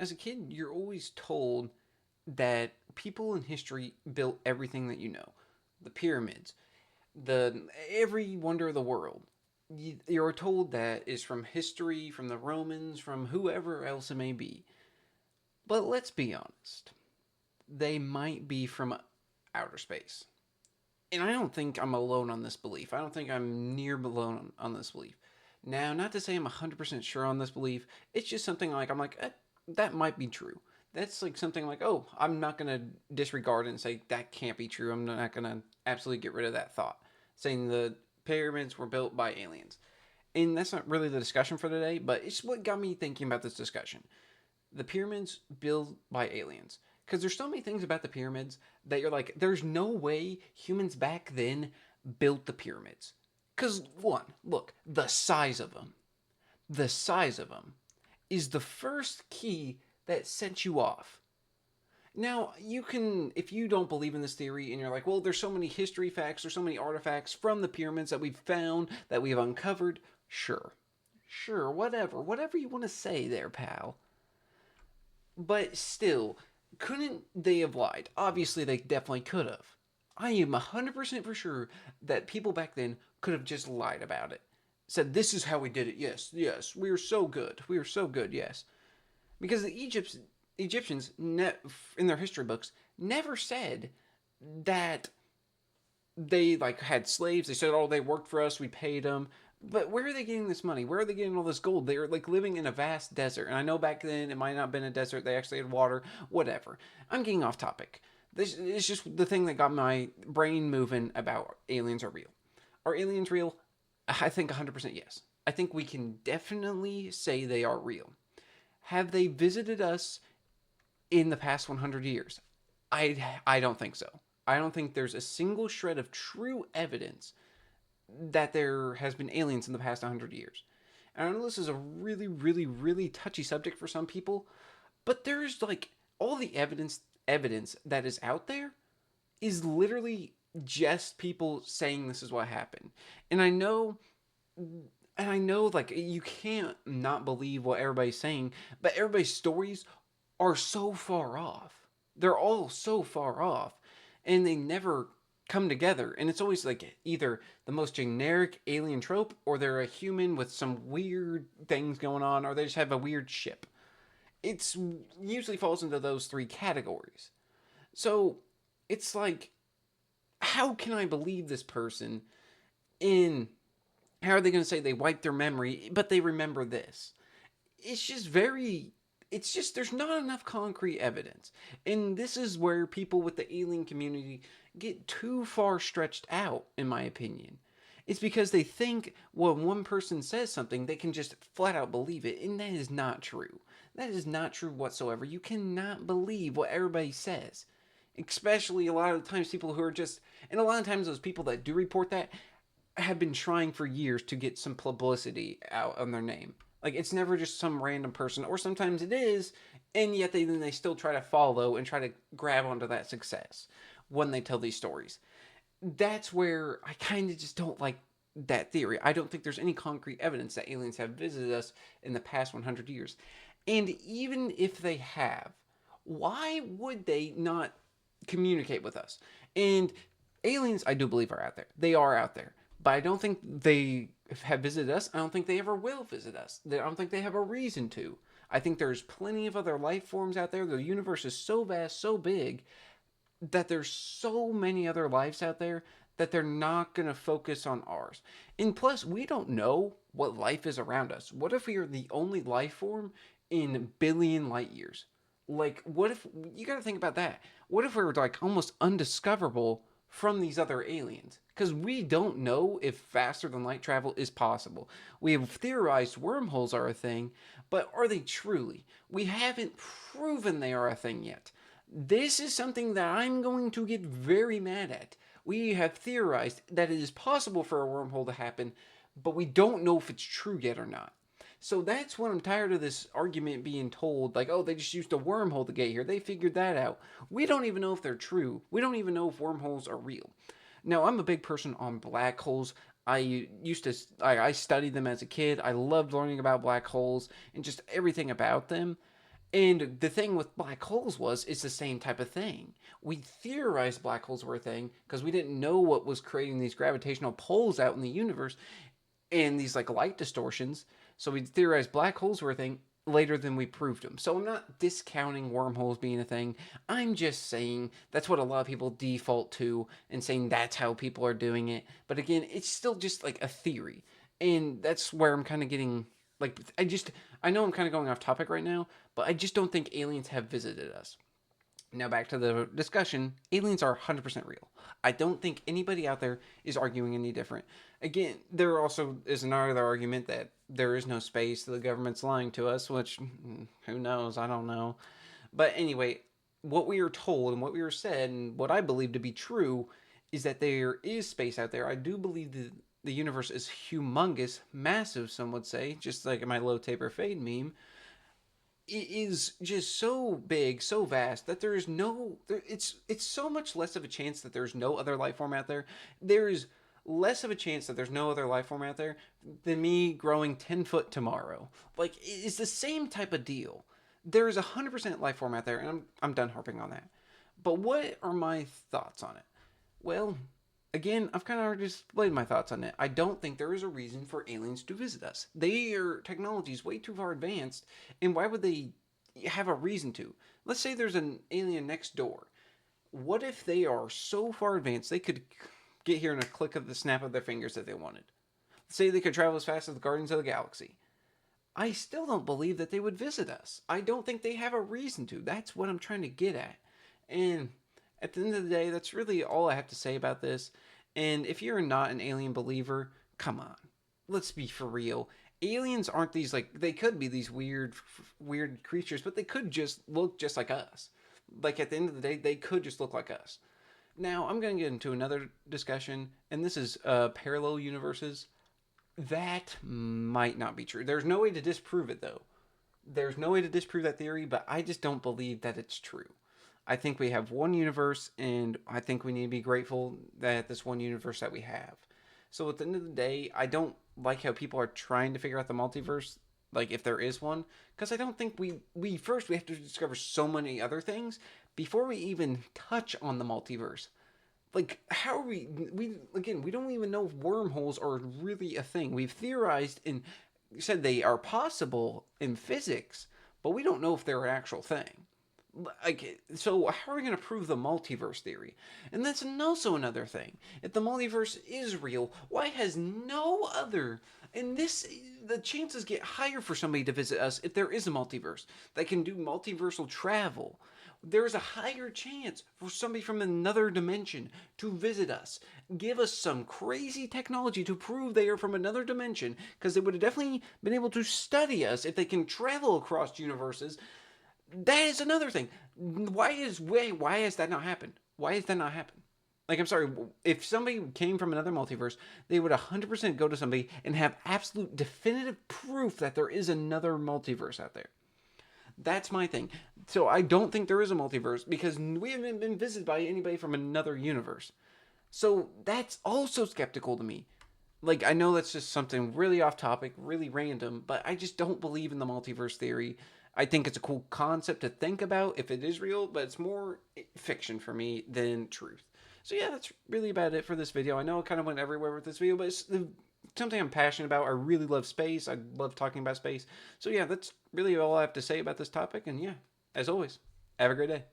as a kid, you're always told that people in history built everything that you know. The pyramids, the every wonder of the world. You're told that is from history, from the Romans, from whoever else it may be. But let's be honest. They might be from outer space. And I don't think I'm alone on this belief. I don't think I'm near alone on this belief. Now, not to say I'm 100% sure on this belief, it's just something like, I'm like, that might be true. That's like something like, oh, I'm not going to disregard it and say that can't be true. I'm not going to absolutely get rid of that thought, saying the pyramids were built by aliens. And that's not really the discussion for today, but it's what got me thinking about this discussion. The pyramids built by aliens. Because there's so many things about the pyramids that you're like, there's no way humans back then built the pyramids. Because, one, look, the size of them. The size of them is the first key that sets you off. Now, you can, if you don't believe in this theory and you're like, well, there's so many history facts, there's so many artifacts from the pyramids that we've found, that we've uncovered, sure. Sure, whatever. Whatever you want to say there, pal. But still, couldn't they have lied? Obviously, they definitely could have. I am 100% for sure that people back then could have just lied about it. Said, this is how we did it. Yes, yes, we are so good. We are so good, yes. Because the Egyptians, in their history books, never said that they like had slaves. They said, "Oh, they worked for us. We paid them." But where are they getting this money? Where are they getting all this gold? They're like living in a vast desert. And I know back then it might not have been a desert. They actually had water. Whatever. I'm getting off topic. This is just the thing that got my brain moving about aliens are real. Are aliens real? I think 100% yes. I think we can definitely say they are real. Have they visited us in the past 100 years? I don't think so. I don't think there's a single shred of true evidence that there has been aliens in the past 100 years. And I know this is a really, really, really touchy subject for some people, but there's like all the evidence that is out there is literally just people saying this is what happened. And I know like you can't not believe what everybody's saying, but everybody's stories are so far off. They're all so far off and they never come together. And it's always like either the most generic alien trope or they're a human with some weird things going on or they just have a weird ship. It's usually falls into those three categories. So it's like, how can I believe this person in how are they going to say they wiped their memory, but they remember this? It's just very. It's just there's not enough concrete evidence, and this is where people with the alien community get too far stretched out, in my opinion. It's because they think when one person says something, they can just flat out believe it, and that is not true. That is not true whatsoever. You cannot believe what everybody says, especially a lot of the times people who are just, and a lot of times those people that do report that have been trying for years to get some publicity out on their name. Like it's never just some random person, or sometimes it is, and yet they still try to follow and try to grab onto that success when they tell these stories. That's where I kind of just don't like that theory. I don't think there's any concrete evidence that aliens have visited us in the past 100 years. And even if they have, why would they not communicate with us? And aliens, I do believe, are out there. They are out there. But I don't think they have visited us. I don't think they ever will visit us. I don't think they have a reason to. I think there's plenty of other life forms out there. The universe is so vast, so big, that there's so many other lives out there that they're not going to focus on ours. And plus, we don't know what life is around us. What if we are the only life form in billion light years? Like, what if you got to think about that? What if we were like almost undiscoverable from these other aliens? Because we don't know if faster than light travel is possible. We have theorized wormholes are a thing, but are they truly? We haven't proven they are a thing yet. This is something that I'm going to get very mad at. We have theorized that it is possible for a wormhole to happen, but we don't know if it's true yet or not. So that's when I'm tired of this argument being told, like, oh, they just used a wormhole to get here. They figured that out. We don't even know if they're true. We don't even know if wormholes are real. Now, I'm a big person on black holes. I studied them as a kid. I loved learning about black holes and just everything about them. And the thing with black holes was it's the same type of thing. We theorized black holes were a thing because we didn't know what was creating these gravitational poles out in the universe and these like light distortions. So we theorized black holes were a thing later than we proved them. So I'm not discounting wormholes being a thing. I'm just saying that's what a lot of people default to and saying that's how people are doing it. But again, it's still just like a theory. And that's where I'm kind of getting like I know I'm kind of going off topic right now, but I just don't think aliens have visited us. Now back to the discussion, aliens are 100% real. I don't think anybody out there is arguing any different. Again, there also is another argument that there is no space, the government's lying to us, which who knows, I don't know. But anyway, what we are told and what we are said and what I believe to be true is that there is space out there. I do believe that the universe is humongous, massive, some would say, just like my low taper fade meme. It is just so big, so vast that there is no it's so much less of a chance that there's no other life form out there. There is less of a chance that there's no other life form out there than me growing 10 foot tomorrow. Like it's the same type of deal. There is 100% life form out there, and I'm done harping on that. But what are my thoughts on it? Well, again, I've kind of already displayed my thoughts on it. I don't think there is a reason for aliens to visit us. Their technology is way too far advanced, and why would they have a reason to? Let's say there's an alien next door. What if they are so far advanced they could get here in a click of the snap of their fingers if they wanted? Say they could travel as fast as the Guardians of the Galaxy. I still don't believe that they would visit us. I don't think they have a reason to. That's what I'm trying to get at. And at the end of the day, that's really all I have to say about this. And if you're not an alien believer, come on. Let's be for real. Aliens aren't these like they could be these weird creatures, but they could just look just like us. Like at the end of the day, they could just look like us. Now, I'm going to get into another discussion, and this is parallel universes. That might not be true. There's no way to disprove it, though. There's no way to disprove that theory, but I just don't believe that it's true. I think we have one universe, and I think we need to be grateful that this one universe that we have. So at the end of the day, I don't like how people are trying to figure out the multiverse, like if there is one, because I don't think we first we have to discover so many other things before we even touch on the multiverse. Like how are we again, we don't even know if wormholes are really a thing. We've theorized and said they are possible in physics, but we don't know if they're an actual thing. Like, so how are we going to prove the multiverse theory? And that's also another thing. If the multiverse is real, why has no other? And this, the chances get higher for somebody to visit us if there is a multiverse that can do multiversal travel. There's a higher chance for somebody from another dimension to visit us, give us some crazy technology to prove they are from another dimension, because they would have definitely been able to study us if they can travel across universes. That is another thing. Why has that not happened? Why has that not happened? Like, I'm sorry, if somebody came from another multiverse, they would 100% go to somebody and have absolute definitive proof that there is another multiverse out there. That's my thing. So I don't think there is a multiverse because we haven't been visited by anybody from another universe. So that's also skeptical to me. Like, I know that's just something really off topic, really random, but I just don't believe in the multiverse theory. I think it's a cool concept to think about if it is real, but it's more fiction for me than truth. So yeah, that's really about it for this video. I know I kind of went everywhere with this video, but it's something I'm passionate about. I really love space. I love talking about space. So yeah, that's really all I have to say about this topic. And yeah, as always, have a great day.